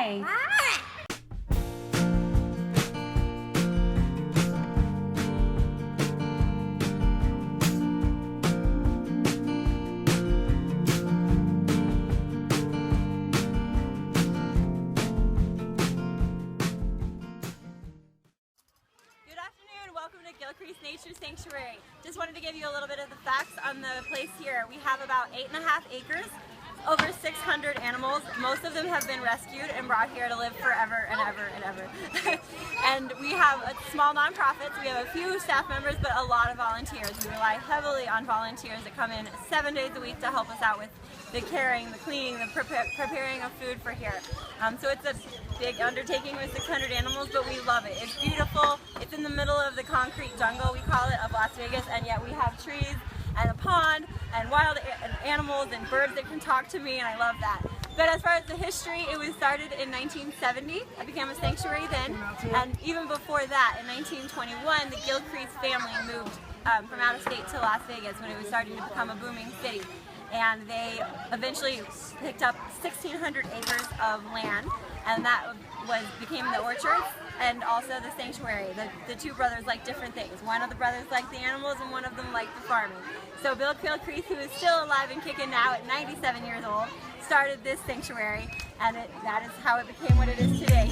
Bye. Welcome to Gilcrease Nature Sanctuary. Just wanted to give you a little bit of the facts on the place here. We have about 8.5 acres, over 600 animals. Most of them have been rescued and brought here to live forever and ever and ever. And we have a small nonprofit. We have a few staff members, but a lot of volunteers. We rely heavily on volunteers that come in 7 days a week to help us out with the caring, the cleaning, the preparing of food for here. So it's a big undertaking with 600 animals, but we love it. It's beautiful. It's in the middle of the concrete jungle, we call it, of Las Vegas, and yet we have trees and a pond and wild animals and birds that can talk to me, and I love that. But as far as the history, it was started in 1970. It became a sanctuary then, and even before that, in 1921, the Gilcrease family moved from out of state to Las Vegas when it was starting to become a booming city. And they eventually picked up 1,600 acres of land, and that became the orchards and also the sanctuary. The two brothers liked different things. One of the brothers liked the animals and one of them liked the farming. So Bill Gilcrease, who is still alive and kicking now at 97 years old, started this sanctuary, and that is how it became what it is today.